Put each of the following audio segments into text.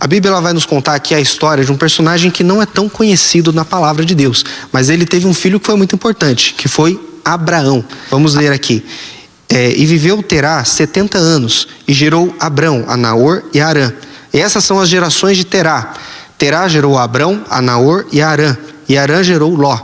A Bíblia ela vai nos contar aqui a história de um personagem que não é tão conhecido na palavra de Deus, mas ele teve um filho que foi muito importante, que foi Abraão. Vamos ler aqui. E viveu Terá 70 anos, e gerou Abrão, a Naor e a Harã. E essas são as gerações de Terá. Terá gerou Abrão, a Naor e a Harã. E Harã gerou Ló.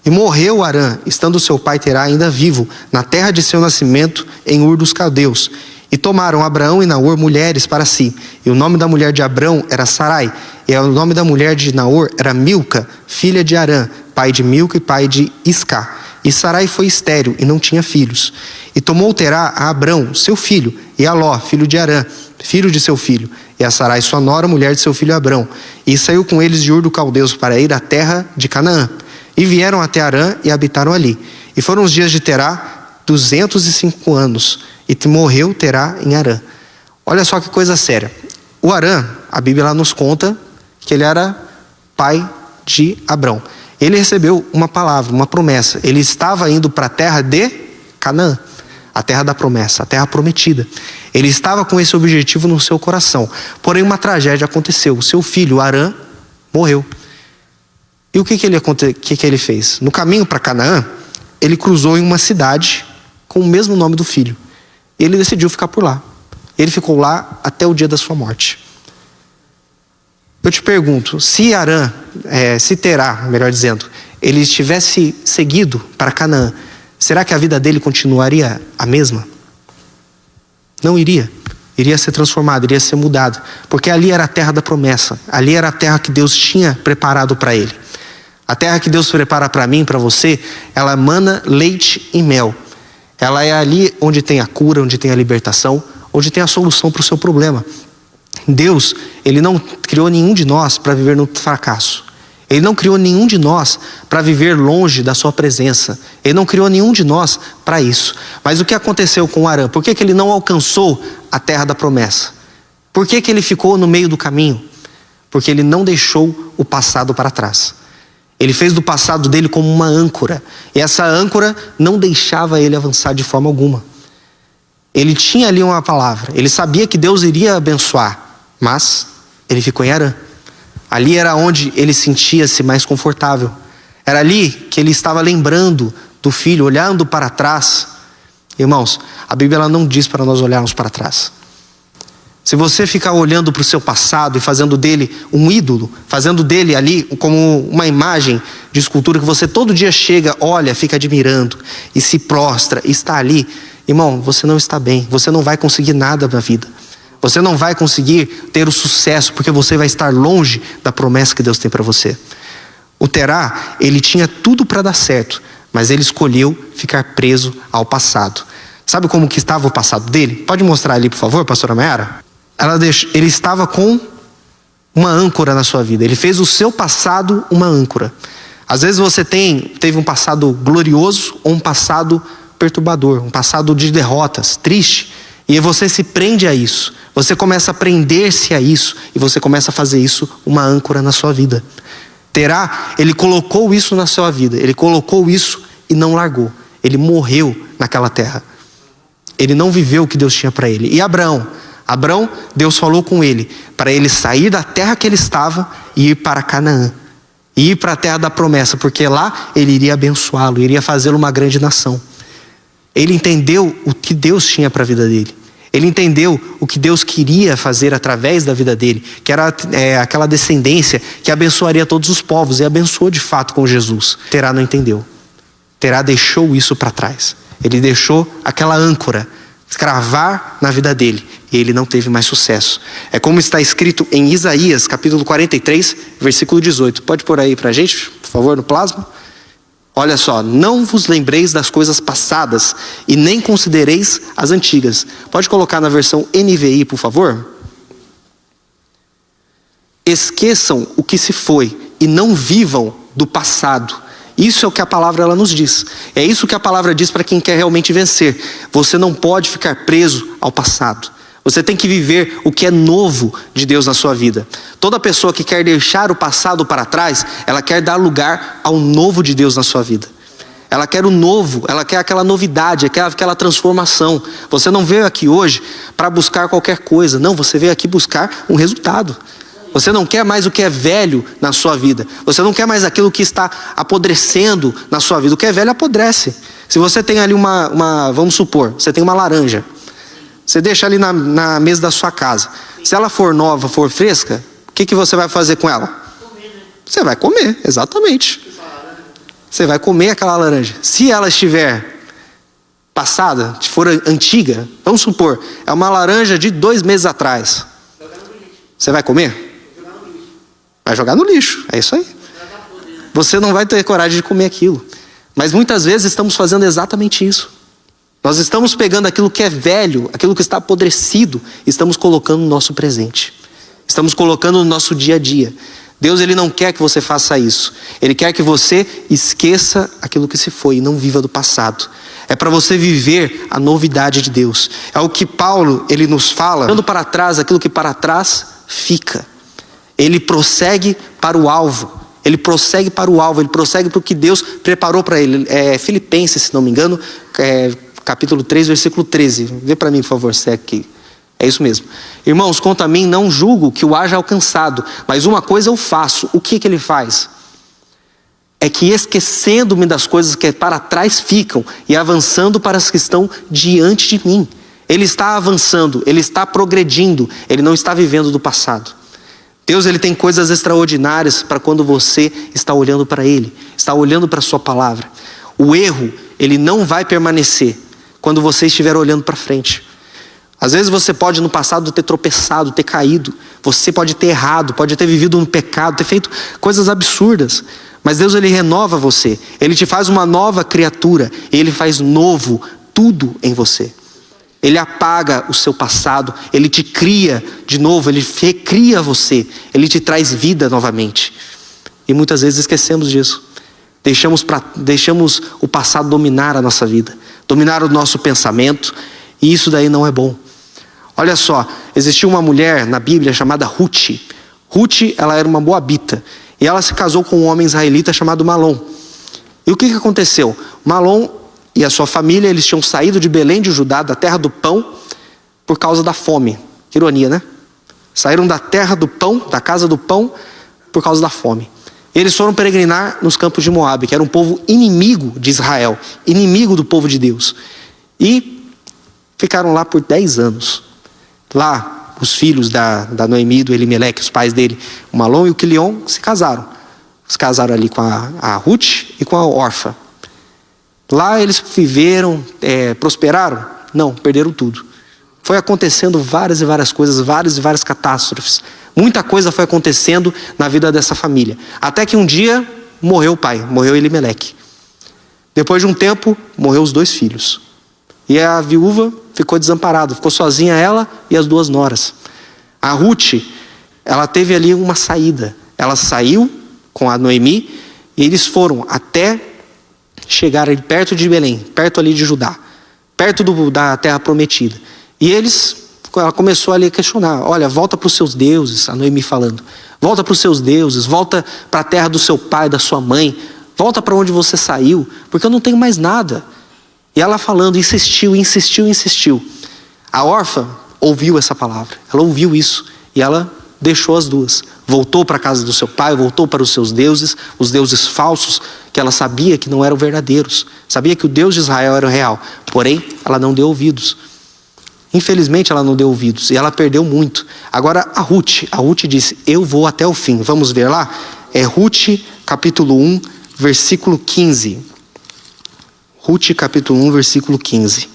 E morreu Harã, estando seu pai Terá ainda vivo, na terra de seu nascimento, em Ur dos Caldeus. E tomaram Abraão e Naor mulheres para si. E o nome da mulher de Abrão era Sarai. E o nome da mulher de Naor era Milca, filha de Harã, pai de Milca e pai de Isca. E Sarai foi estéril e não tinha filhos. E tomou Terá a Abrão, seu filho, e a Ló, filho de Harã, filho de seu filho, e a Sarai sua nora, mulher de seu filho Abrão. E saiu com eles de Ur dos Caldeus para ir à terra de Canaã. E vieram até Harã e habitaram ali. E foram os dias de Terá 205 anos. E morreu Terá em Harã. Olha só que coisa séria. O Harã, a Bíblia nos conta que ele era pai de Abrão. Ele recebeu uma palavra, uma promessa. Ele estava indo para a terra de Canaã, a terra da promessa, a terra prometida. Ele estava com esse objetivo no seu coração. Porém, uma tragédia aconteceu. O seu filho, Harã, morreu. E o que ele fez? No caminho para Canaã, ele cruzou em uma cidade com o mesmo nome do filho. Ele decidiu ficar por lá. Ele ficou lá até o dia da sua morte. Eu te pergunto, se Terá, melhor dizendo, ele tivesse seguido para Canaã, será que a vida dele continuaria a mesma? Não iria. Iria ser transformada, iria ser mudada. Porque ali era a terra da promessa. Ali era a terra que Deus tinha preparado para ele. A terra que Deus prepara para mim, para você, ela emana leite e mel. Ela é ali onde tem a cura, onde tem a libertação, onde tem a solução para o seu problema. Deus, Ele não criou nenhum de nós para viver no fracasso. Ele não criou nenhum de nós para viver longe da sua presença. Ele não criou nenhum de nós para isso. Mas o que aconteceu com Harã? Por que ele não alcançou a terra da promessa? Por que ele ficou no meio do caminho? Porque ele não deixou o passado para trás. Ele fez do passado dele como uma âncora. E essa âncora não deixava ele avançar de forma alguma. Ele tinha ali uma palavra. Ele sabia que Deus iria abençoar. Mas ele ficou em Harã. Ali era onde ele sentia-se mais confortável. Era ali que ele estava lembrando do filho, olhando para trás. Irmãos, a Bíblia ela não diz para nós olharmos para trás. Se você ficar olhando para o seu passado e fazendo dele um ídolo, fazendo dele ali como uma imagem de escultura que você todo dia chega, olha, fica admirando e se prostra e está ali, irmão, você não está bem, você não vai conseguir nada na vida. Você não vai conseguir ter o sucesso porque você vai estar longe da promessa que Deus tem para você. O Terá, ele tinha tudo para dar certo, mas ele escolheu ficar preso ao passado. Sabe como que estava o passado dele? Pode mostrar ali, por favor, pastora Mayara? Ele estava com uma âncora na sua vida. Ele fez o seu passado uma âncora. Às vezes você teve um passado glorioso ou um passado perturbador, um passado de derrotas, triste. E você se prende a isso. Você começa a prender-se a isso. E você começa a fazer isso uma âncora na sua vida. Terá, ele colocou isso na sua vida. Ele colocou isso e não largou. Ele morreu naquela terra. Ele não viveu o que Deus tinha para ele. E Abrão, Deus falou com ele para ele sair da terra que ele estava e ir para Canaã. E ir para a terra da promessa, porque lá ele iria abençoá-lo, iria fazê-lo uma grande nação. Ele entendeu o que Deus tinha para a vida dele. Ele entendeu o que Deus queria fazer através da vida dele, que era aquela descendência que abençoaria todos os povos, e abençoou de fato com Jesus. Terá não entendeu. Terá deixou isso para trás. Ele deixou aquela âncora cravar na vida dele, e ele não teve mais sucesso. É como está escrito em Isaías, capítulo 43, versículo 18. Pode pôr aí pra gente, por favor, no plasma? Olha só, não vos lembreis das coisas passadas e nem considereis as antigas. Pode colocar na versão NVI, por favor? Esqueçam o que se foi e não vivam do passado. Isso é o que a palavra ela nos diz. É isso que a palavra diz para quem quer realmente vencer. Você não pode ficar preso ao passado. Você tem que viver o que é novo de Deus na sua vida. Toda pessoa que quer deixar o passado para trás, ela quer dar lugar ao novo de Deus na sua vida. Ela quer o novo, ela quer aquela novidade, aquela transformação. Você não veio aqui hoje para buscar qualquer coisa. Não, você veio aqui buscar um resultado. Você não quer mais o que é velho na sua vida. Você não quer mais aquilo que está apodrecendo na sua vida. O que é velho apodrece. Se você tem ali vamos supor, você tem uma laranja. Você deixa ali na mesa da sua casa. Se ela for nova, for fresca, o que você vai fazer com ela? Você vai comer, exatamente. Você vai comer aquela laranja. Se ela estiver passada, se for antiga, vamos supor, é uma laranja de 2 meses atrás. Você vai comer? Vai jogar no lixo, é isso aí. Você não vai ter coragem de comer aquilo. Mas muitas vezes estamos fazendo exatamente isso. Nós estamos pegando aquilo que é velho, aquilo que está apodrecido, e estamos colocando no nosso presente. Estamos colocando no nosso dia a dia. Deus, Ele não quer que você faça isso. Ele quer que você esqueça aquilo que se foi e não viva do passado. É para você viver a novidade de Deus. É o que Paulo, ele nos fala, olhando para trás, aquilo que para trás fica. Ele prossegue para o alvo. Ele prossegue para o alvo. Ele prossegue para o que Deus preparou para ele. Filipenses, se não me engano, capítulo 3, versículo 13. Vê para mim, por favor, se é aqui. É isso mesmo. Irmãos, quanto a mim, não julgo que o haja alcançado, mas uma coisa eu faço. O que ele faz? É que esquecendo-me das coisas que para trás ficam e avançando para as que estão diante de mim. Ele está avançando, ele está progredindo, ele não está vivendo do passado. Deus, Ele tem coisas extraordinárias para quando você está olhando para Ele, está olhando para a sua palavra. O erro, ele não vai permanecer quando você estiver olhando para frente. Às vezes você pode no passado ter tropeçado, ter caído. Você pode ter errado, pode ter vivido no pecado, ter feito coisas absurdas. Mas Deus, Ele renova você. Ele te faz uma nova criatura. Ele faz novo tudo em você. Ele apaga o seu passado, Ele te cria de novo, Ele recria você, Ele te traz vida novamente. E muitas vezes esquecemos disso. Deixamos o passado dominar a nossa vida, dominar o nosso pensamento, e isso daí não é bom. Olha só, existiu uma mulher na Bíblia chamada Ruth. Ruth, ela era uma moabita, e ela se casou com um homem israelita chamado Malom. E o que aconteceu? Malom e a sua família, eles tinham saído de Belém de Judá, da terra do pão, por causa da fome. Que ironia, né? Saíram da terra do pão, da casa do pão, por causa da fome. Eles foram peregrinar nos campos de Moabe, que era um povo inimigo de Israel, inimigo do povo de Deus. E ficaram lá por 10 anos. Lá, os filhos da Noemi, do Elimeleque, os pais dele, o Malom e o Quilion, se casaram. Se casaram ali com a Ruth e com a Orfa. Lá eles viveram, prosperaram? Não, perderam tudo. Foi acontecendo várias e várias coisas, várias e várias catástrofes. Muita coisa foi acontecendo na vida dessa família. Até que um dia morreu o pai, morreu Elimeleque. Depois de um tempo, morreu os 2 filhos. E a viúva ficou desamparada, ficou sozinha ela e as 2 noras. A Ruth, ela teve ali uma saída. Ela saiu com a Noemi e eles foram até chegar ali perto de Belém, perto ali de Judá, perto da terra prometida. E ela começou ali a questionar: olha, volta para os seus deuses, a Noemi falando. Volta para os seus deuses, volta para a terra do seu pai, da sua mãe. Volta para onde você saiu, porque eu não tenho mais nada. E ela falando, insistiu. A órfã ouviu essa palavra, ela ouviu isso e ela deixou as 2. Voltou para a casa do seu pai, voltou para os seus deuses, os deuses falsos, que ela sabia que não eram verdadeiros. Sabia que o Deus de Israel era o real, porém ela não deu ouvidos. Infelizmente ela não deu ouvidos e ela perdeu muito. Agora a Ruth disse: eu vou até o fim. Vamos ver lá? É Ruth capítulo 1, versículo 15. Ruth capítulo 1, versículo 15.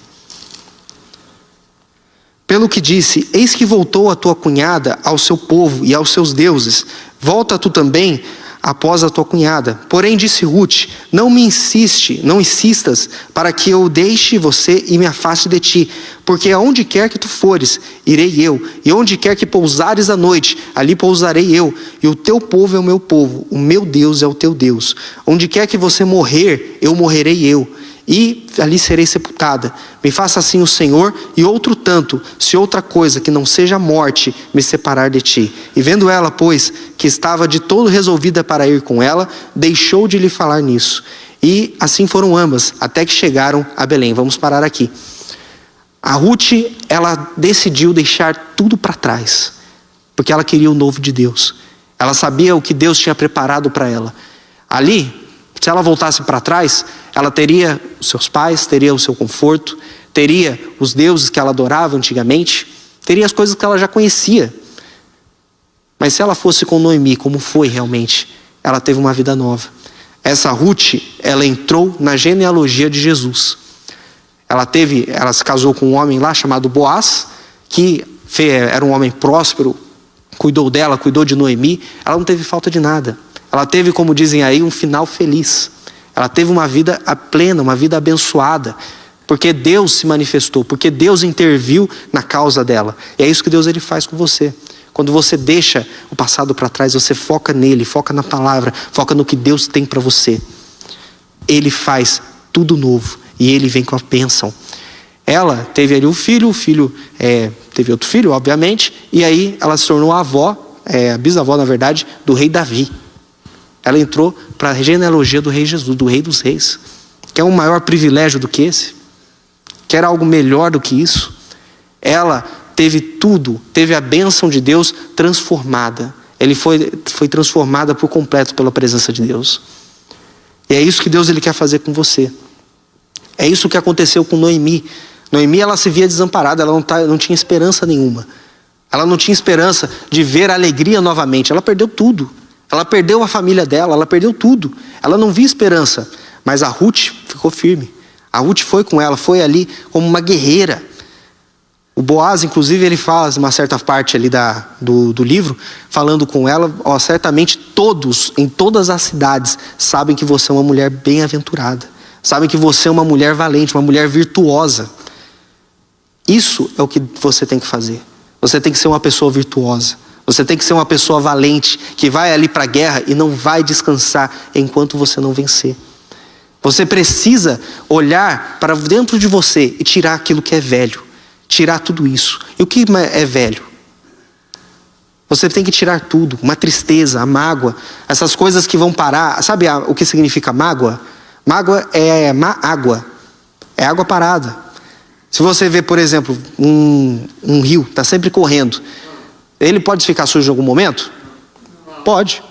Pelo que disse: eis que voltou a tua cunhada ao seu povo e aos seus deuses. Volta tu também após a tua cunhada. Porém disse Ruth: não insistas para que eu deixe você e me afaste de ti. Porque aonde quer que tu fores, irei eu. E onde quer que pousares à noite, ali pousarei eu. E o teu povo é o meu povo, o meu Deus é o teu Deus. Onde quer que você morrer, eu morrerei eu. E ali serei sepultada. Me faça assim o Senhor, e outro tanto, se outra coisa que não seja a morte me separar de ti. E vendo ela, pois, que estava de todo resolvida para ir com ela, deixou de lhe falar nisso. E assim foram ambas, até que chegaram a Belém. Vamos parar aqui. A Ruth, ela decidiu deixar tudo para trás. Porque ela queria o novo de Deus. Ela sabia o que Deus tinha preparado para ela. Ali, se ela voltasse para trás, ela teria os seus pais, teria o seu conforto, teria os deuses que ela adorava antigamente, teria as coisas que ela já conhecia. Mas se ela fosse com Noemi, como foi realmente, ela teve uma vida nova. Essa Ruth, ela entrou na genealogia de Jesus. Ela se casou com um homem lá chamado Boaz, que era um homem próspero, cuidou dela, cuidou de Noemi. Ela não teve falta de nada. Ela teve, como dizem aí, um final feliz. Ela teve uma vida plena, uma vida abençoada, porque Deus se manifestou, porque Deus interviu na causa dela. E é isso que Deus ele faz com você. Quando você deixa o passado para trás, você foca nele, foca na palavra, foca no que Deus tem para você. Ele faz tudo novo e ele vem com a bênção. Ela teve ali o filho teve outro filho, obviamente, e aí ela se tornou a avó, a bisavó, na verdade, do rei Davi. Ela entrou para a genealogia do rei Jesus, do rei dos reis. Quer um maior privilégio do que esse? Quer algo melhor do que isso? Ela teve tudo, teve a bênção de Deus transformada. Ele foi transformada por completo pela presença de Deus. E é isso que Deus ele quer fazer com você. É isso que aconteceu com Noemi. Noemi, ela se via desamparada, ela não tinha esperança nenhuma. Ela não tinha esperança de ver a alegria novamente. Ela perdeu tudo. Ela perdeu a família dela, ela perdeu tudo. Ela não via esperança. Mas a Ruth ficou firme. A Ruth foi com ela, foi ali como uma guerreira. O Boaz, inclusive, ele fala uma certa parte ali do livro, falando com ela, certamente todos, em todas as cidades, sabem que você é uma mulher bem-aventurada. Sabem que você é uma mulher valente, uma mulher virtuosa. Isso é o que você tem que fazer. Você tem que ser uma pessoa virtuosa. Você tem que ser uma pessoa valente, que vai ali para a guerra e não vai descansar enquanto você não vencer. Você precisa olhar para dentro de você e tirar aquilo que é velho. Tirar tudo isso. E o que é velho? Você tem que tirar tudo. Uma tristeza, a mágoa, essas coisas que vão parar. Sabe o que significa mágoa? Mágoa é má água. É água parada. Se você vê, por exemplo, um rio, está sempre correndo. Ele pode ficar sujo em algum momento? Pode.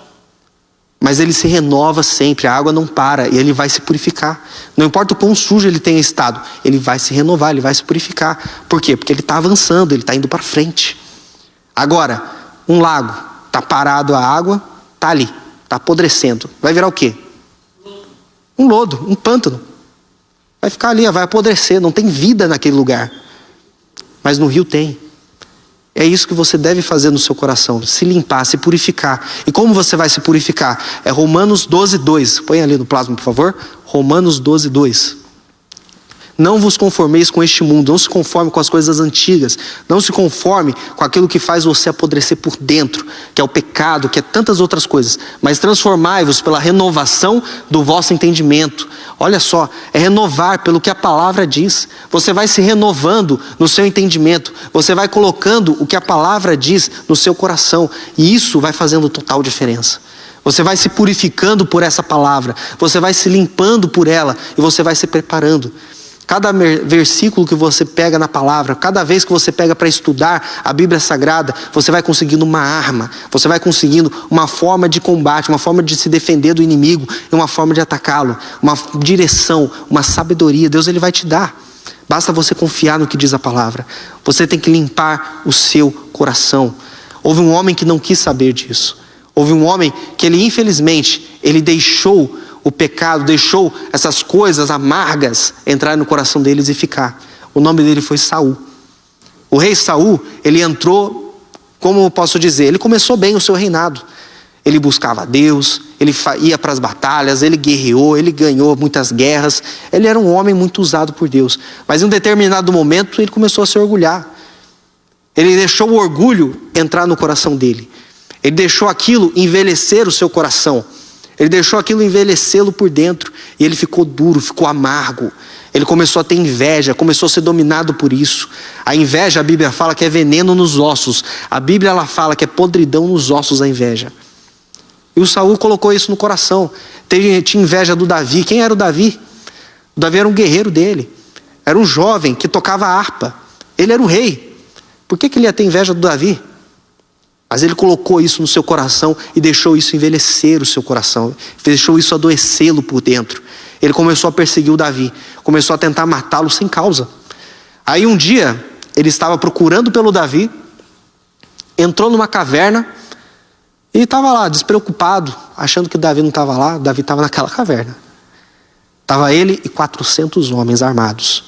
Mas ele se renova sempre, a água não para e ele vai se purificar. Não importa o quão sujo ele tenha estado, ele vai se renovar, ele vai se purificar. Por quê? Porque ele está avançando, ele está indo para frente. Agora, um lago, está parado a água, está ali, está apodrecendo. Vai virar o quê? Um lodo, um pântano. Vai ficar ali, vai apodrecer, não tem vida naquele lugar. Mas no rio tem. É isso que você deve fazer no seu coração, se limpar, se purificar. E como você vai se purificar? É Romanos 12:2. Põe ali no plasma, por favor. Romanos 12:2. Não vos conformeis com este mundo, não se conforme com as coisas antigas, não se conforme com aquilo que faz você apodrecer por dentro, que é o pecado, que é tantas outras coisas, mas transformai-vos pela renovação do vosso entendimento. Olha só, é renovar pelo que a palavra diz. Você vai se renovando no seu entendimento, você vai colocando o que a palavra diz no seu coração, e isso vai fazendo total diferença. Você vai se purificando por essa palavra, você vai se limpando por ela, e você vai se preparando. Cada versículo que você pega na palavra, cada vez que você pega para estudar a Bíblia Sagrada, você vai conseguindo uma arma, você vai conseguindo uma forma de combate, uma forma de se defender do inimigo, e uma forma de atacá-lo, uma direção, uma sabedoria. Deus ele vai te dar. Basta você confiar no que diz a palavra. Você tem que limpar o seu coração. Houve um homem que não quis saber disso. Houve um homem que ele infelizmente, ele deixou o pecado, deixou essas coisas amargas entrar no coração deles e ficar. O nome dele foi Saul. O rei Saul, ele entrou, como eu posso dizer, ele começou bem o seu reinado. Ele buscava a Deus, ele ia para as batalhas, ele guerreou, ele ganhou muitas guerras. Ele era um homem muito usado por Deus. Mas em um determinado momento ele começou a se orgulhar. Ele deixou o orgulho entrar no coração dele. Ele deixou aquilo envelhecer o seu coração. Ele deixou aquilo envelhecê-lo por dentro. E ele ficou duro, ficou amargo. Ele começou a ter inveja, começou a ser dominado por isso. A inveja, a Bíblia fala que é veneno nos ossos. A Bíblia ela fala que é podridão nos ossos a inveja. E o Saul colocou isso no coração. Tinha inveja do Davi. Quem era o Davi? O Davi era um guerreiro dele. Era um jovem que tocava harpa. Ele era o rei. Por que ele ia ter inveja do Davi? Mas ele colocou isso no seu coração e deixou isso envelhecer o seu coração. Deixou isso adoecê-lo por dentro. Ele começou a perseguir o Davi. Começou a tentar matá-lo sem causa. Aí um dia, ele estava procurando pelo Davi. Entrou numa caverna. E estava lá, despreocupado. Achando que o Davi não estava lá. O Davi estava naquela caverna. Estava ele e 400 homens armados.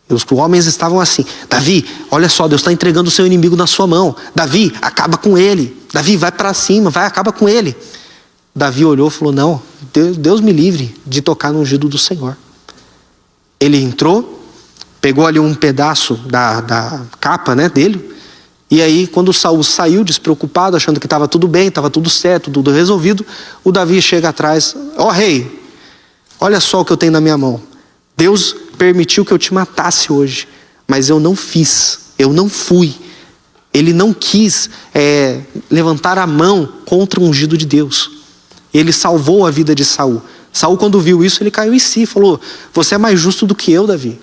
E os homens estavam assim: Davi, olha só, Deus está entregando o seu inimigo na sua mão. Davi, acaba com ele. Davi, vai para cima, acaba com ele. Davi olhou e falou: não, Deus me livre de tocar no ungido do Senhor. Ele entrou, pegou ali um pedaço da capa, né, dele. E aí, quando Saul saiu despreocupado, achando que estava tudo bem, estava tudo certo, tudo resolvido, o Davi chega atrás: ó rei, olha só o que eu tenho na minha mão. Deus permitiu que eu te matasse hoje, mas eu não fiz, eu não fui. Ele não quis levantar a mão contra o ungido de Deus. Ele salvou a vida de Saul. Saul, quando viu isso, ele caiu em si, falou: você é mais justo do que eu, Davi.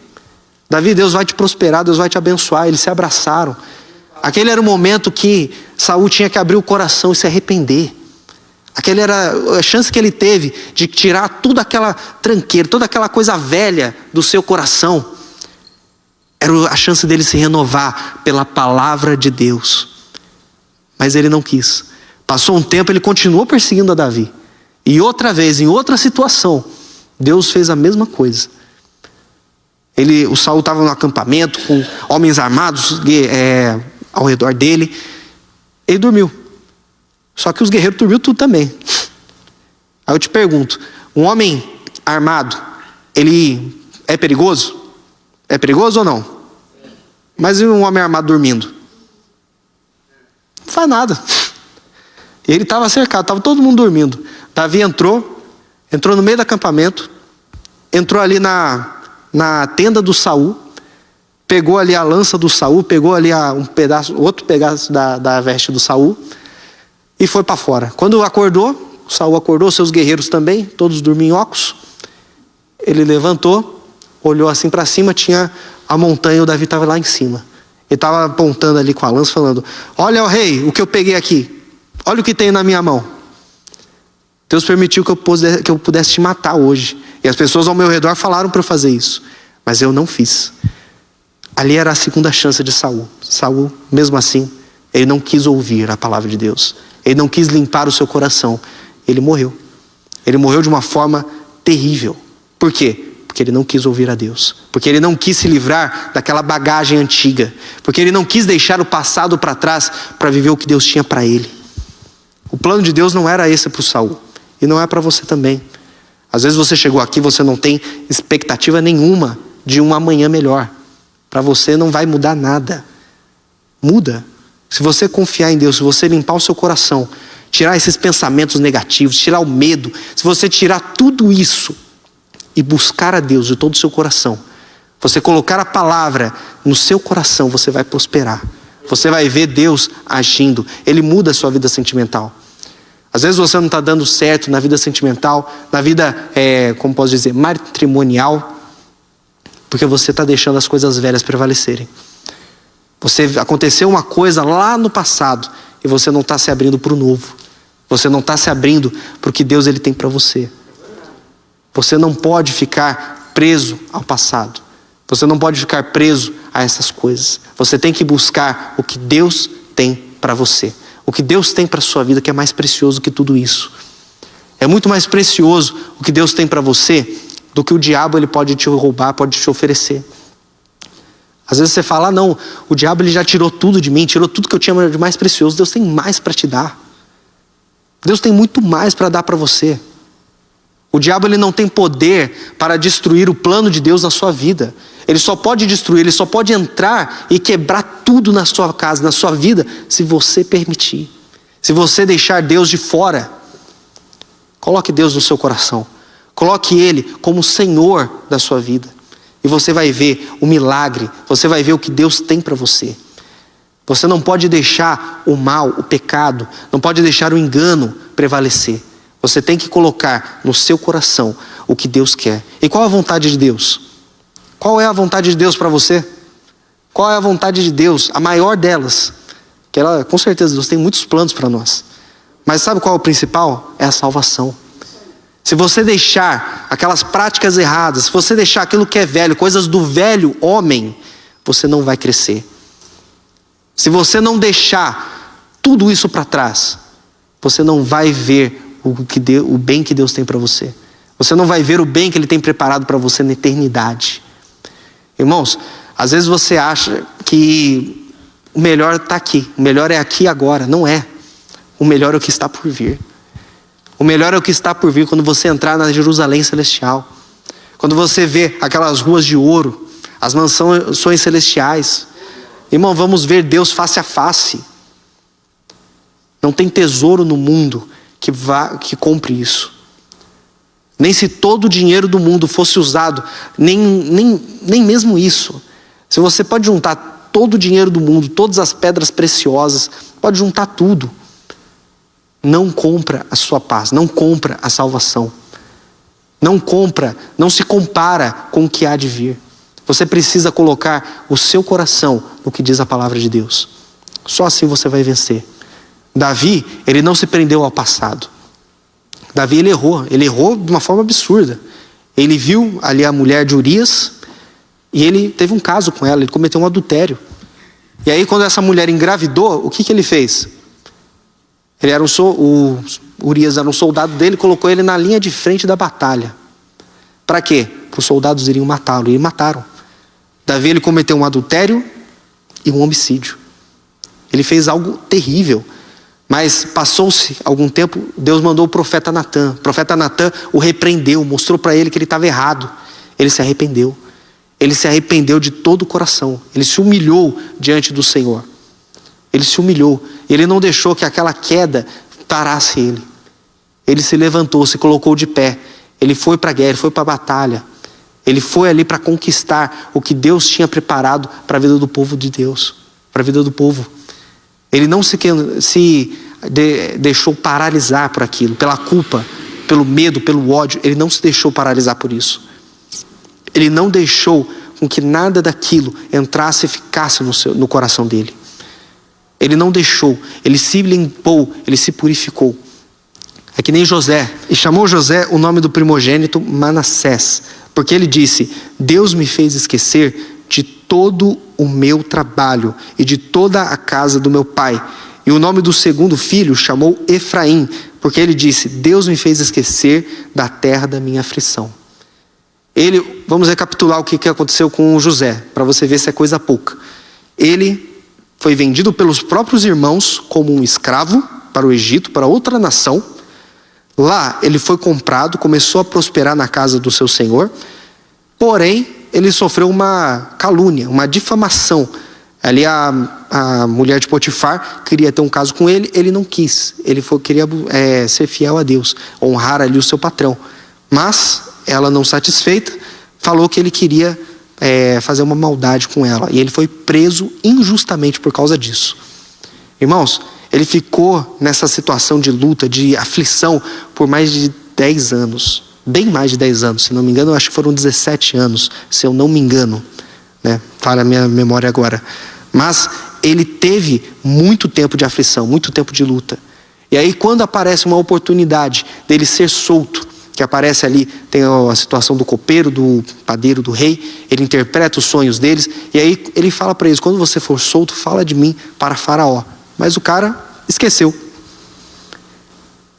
Davi, Deus vai te prosperar, Deus vai te abençoar. Eles se abraçaram. Aquele era o momento que Saul tinha que abrir o coração e se arrepender. Aquela era a chance que ele teve de tirar toda aquela tranqueira, toda aquela coisa velha do seu coração. Era a chance dele se renovar pela palavra de Deus. Mas ele não quis. Passou um tempo, ele continuou perseguindo a Davi. E outra vez, em outra situação, Deus fez a mesma coisa. O Saul estava no acampamento com homens armados ao redor dele. Ele dormiu. Só que os guerreiros dormiram tudo também. Aí eu te pergunto: um homem armado, ele é perigoso? É perigoso ou não? Mas e um homem armado dormindo? Não faz nada. Ele estava cercado, estava todo mundo dormindo. Davi entrou no meio do acampamento, entrou ali na tenda do Saul, pegou ali a lança do Saul, pegou ali outro pedaço da veste do Saul, e foi para fora. Quando acordou, Saul acordou, seus guerreiros também, todos dorminhocos. Ele levantou, olhou assim para cima, tinha a montanha e o Davi estava lá em cima. Ele estava apontando ali com a lança, falando: olha, ó rei, o que eu peguei aqui. Olha o que tem na minha mão. Deus permitiu que eu pudesse te matar hoje. E as pessoas ao meu redor falaram para eu fazer isso. Mas eu não fiz. Ali era a segunda chance de Saul. Saul, mesmo assim, ele não quis ouvir a palavra de Deus. Ele não quis limpar o seu coração. Ele morreu. Ele morreu de uma forma terrível. Por quê? Porque ele não quis ouvir a Deus. Porque ele não quis se livrar daquela bagagem antiga. Porque ele não quis deixar o passado para trás para viver o que Deus tinha para ele. O plano de Deus não era esse para o Saul. E não é para você também. Às vezes você chegou aqui, você não tem expectativa nenhuma de um amanhã melhor. Para você não vai mudar nada. Muda. Se você confiar em Deus, se você limpar o seu coração, tirar esses pensamentos negativos, tirar o medo, se você tirar tudo isso e buscar a Deus de todo o seu coração, você colocar a palavra no seu coração, você vai prosperar. Você vai ver Deus agindo. Ele muda a sua vida sentimental. Às vezes você não está dando certo na vida sentimental, na vida, como posso dizer, matrimonial, porque você está deixando as coisas velhas prevalecerem. Aconteceu uma coisa lá no passado e você não está se abrindo para o novo. Você não está se abrindo para o que Deus ele tem para você. Você não pode ficar preso ao passado. Você não pode ficar preso a essas coisas. Você tem que buscar o que Deus tem para você. O que Deus tem para a sua vida, que é mais precioso que tudo isso. É muito mais precioso o que Deus tem para você do que o diabo ele pode te roubar, pode te oferecer. Às vezes você fala: não, o diabo ele já tirou tudo de mim, tirou tudo que eu tinha de mais precioso. Deus tem mais para te dar. Deus tem muito mais para dar para você. O diabo ele não tem poder para destruir o plano de Deus na sua vida. Ele só pode destruir, ele só pode entrar e quebrar tudo na sua casa, na sua vida, se você permitir. Se você deixar Deus de fora. Coloque Deus no seu coração. Coloque Ele como Senhor da sua vida. E você vai ver o milagre, você vai ver o que Deus tem para você. Você não pode deixar o mal, o pecado, não pode deixar o engano prevalecer. Você tem que colocar no seu coração o que Deus quer. E qual é a vontade de Deus? Qual é a vontade de Deus para você? Qual é a vontade de Deus? A maior delas. Que ela, com certeza, Deus tem muitos planos para nós. Mas sabe qual é o principal? É a salvação. Se você deixar aquelas práticas erradas, se você deixar aquilo que é velho, coisas do velho homem, você não vai crescer. Se você não deixar tudo isso para trás, você não vai ver o bem que Deus tem para você. Você não vai ver o bem que Ele tem preparado para você na eternidade. Irmãos, às vezes você acha que o melhor está aqui, o melhor é aqui agora. Não é. O melhor é o que está por vir. O melhor é o que está por vir quando você entrar na Jerusalém celestial. Quando você vê aquelas ruas de ouro, as mansões celestiais. Irmão, vamos ver Deus face a face. Não tem tesouro no mundo que compre isso. Nem se todo o dinheiro do mundo fosse usado, nem mesmo isso. Se você pode juntar todo o dinheiro do mundo, todas as pedras preciosas, pode juntar tudo. Não compra a sua paz, não compra a salvação. Não se compara com o que há de vir. Você precisa colocar o seu coração no que diz a palavra de Deus. Só assim você vai vencer. Davi, ele não se prendeu ao passado. Davi, ele errou de uma forma absurda. Ele viu ali a mulher de Urias e ele teve um caso com ela, ele cometeu um adultério. E aí quando essa mulher engravidou, o que ele fez? Urias era um soldado dele, colocou ele na linha de frente da batalha. Para quê? Para os soldados iriam matá-lo, e mataram. Davi, ele cometeu um adultério e um homicídio. Ele fez algo terrível. Mas passou-se algum tempo, Deus mandou o profeta Natã. O profeta Natã o repreendeu, mostrou para ele que ele estava errado. Ele se arrependeu. Ele se arrependeu de todo o coração. Ele se humilhou diante do Senhor. Ele se humilhou. Ele não deixou que aquela queda parasse ele. Ele se levantou, se colocou de pé. Ele foi para a guerra, ele foi para a batalha. Ele foi ali para conquistar o que Deus tinha preparado para a vida do povo de Deus. Para a vida do povo. Ele não se deixou paralisar por aquilo, pela culpa, pelo medo, pelo ódio. Ele não se deixou paralisar por isso. Ele não deixou com que nada daquilo entrasse e ficasse no coração dele. Ele não deixou, ele se limpou, ele se purificou. É que nem José, e chamou José o nome do primogênito Manassés, porque ele disse: Deus me fez esquecer de todo o meu trabalho e de toda a casa do meu pai. E o nome do segundo filho chamou Efraim, porque ele disse: Deus me fez esquecer da terra da minha aflição. Vamos recapitular o que aconteceu com José, para você ver se é coisa pouca. Ele foi vendido pelos próprios irmãos como um escravo para o Egito, para outra nação. Lá ele foi comprado, começou a prosperar na casa do seu senhor. Porém, ele sofreu uma calúnia, uma difamação. Ali a mulher de Potifar queria ter um caso com ele, ele não quis. Ele queria ser fiel a Deus, honrar ali o seu patrão. Mas ela, não satisfeita, falou que ele queria fazer uma maldade com ela. E ele foi preso injustamente por causa disso. Irmãos, ele ficou nessa situação de luta, de aflição, por mais de 10 anos. Bem mais de 10 anos, se não me engano, eu acho que foram 17 anos, se eu não me engano, né? Falha a minha memória agora. Mas ele teve muito tempo de aflição, muito tempo de luta. E aí quando aparece uma oportunidade dele ser solto, que aparece ali, tem a situação do copeiro, do padeiro, do rei, ele interpreta os sonhos deles, e aí ele fala para eles: quando você for solto, fala de mim para Faraó. Mas o cara esqueceu.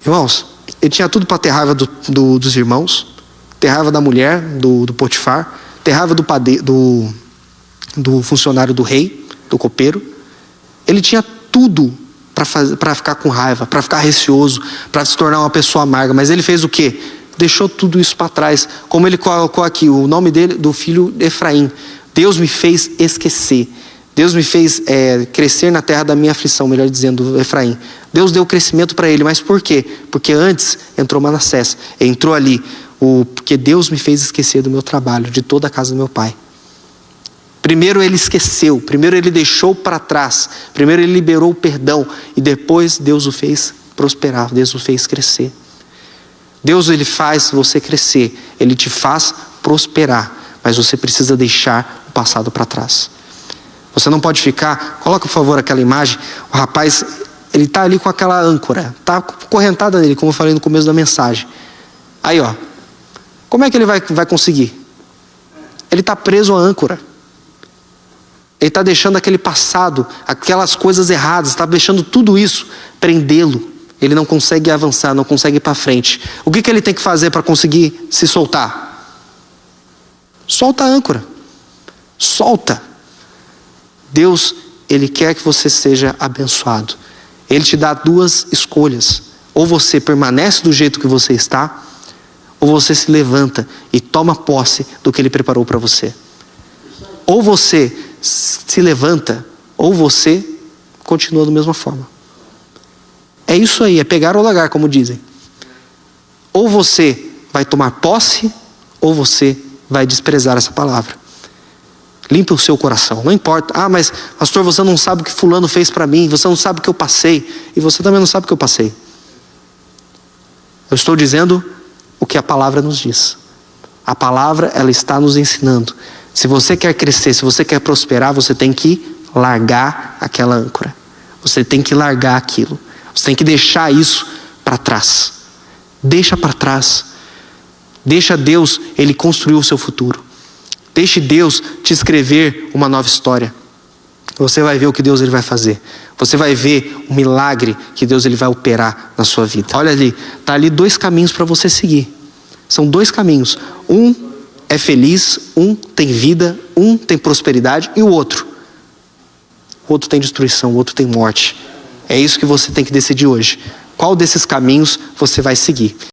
Irmãos, ele tinha tudo para ter raiva dos irmãos, ter raiva da mulher, do Potifar, ter raiva do funcionário do rei, do copeiro. Ele tinha tudo para ficar com raiva, para ficar receoso, para se tornar uma pessoa amarga. Mas ele fez o quê? Deixou tudo isso para trás. Como ele colocou aqui, o nome dele, do filho Efraim: Deus me fez esquecer. Deus me fez crescer na terra da minha aflição, melhor dizendo, Efraim. Deus deu crescimento para ele, mas por quê? Porque antes entrou Manassés, entrou ali, porque Deus me fez esquecer do meu trabalho, de toda a casa do meu pai. Primeiro ele esqueceu, primeiro ele deixou para trás, primeiro ele liberou o perdão, e depois Deus o fez prosperar, Deus o fez crescer. Deus, ele faz você crescer, ele te faz prosperar, mas você precisa deixar o passado para trás. Você não pode ficar... Coloca, por favor, aquela imagem. O rapaz, ele está ali com aquela âncora. Está correntada nele, como eu falei no começo da mensagem. Aí, ó. Como é que ele vai conseguir? Ele está preso à âncora. Ele está deixando aquele passado, aquelas coisas erradas, está deixando tudo isso prendê-lo. Ele não consegue avançar, não consegue ir para frente. O que ele tem que fazer para conseguir se soltar? Solta a âncora. Solta. Deus, Ele quer que você seja abençoado. Ele te dá duas escolhas. Ou você permanece do jeito que você está, ou você se levanta e toma posse do que Ele preparou para você. Ou você se levanta, ou você continua da mesma forma. É isso aí, é pegar ou largar, como dizem. Ou você vai tomar posse, ou você vai desprezar essa palavra. Limpe o seu coração, não importa. Ah, mas pastor, você não sabe o que fulano fez para mim, você não sabe o que eu passei, e você também não sabe o que eu passei. Eu estou dizendo o que a palavra nos diz. A palavra, ela está nos ensinando. Se você quer crescer, se você quer prosperar, você tem que largar aquela âncora. Você tem que largar aquilo. Você tem que deixar isso para trás. Deixa para trás. Deixa Deus, Ele construir o seu futuro. Deixe Deus te escrever uma nova história. Você vai ver o que Deus ele vai fazer. Você vai ver o milagre que Deus ele vai operar na sua vida. Olha ali, tá ali 2 caminhos para você seguir. São 2 caminhos. Um é feliz, um tem vida, um tem prosperidade e o outro tem destruição, o outro tem morte. É isso que você tem que decidir hoje. Qual desses caminhos você vai seguir?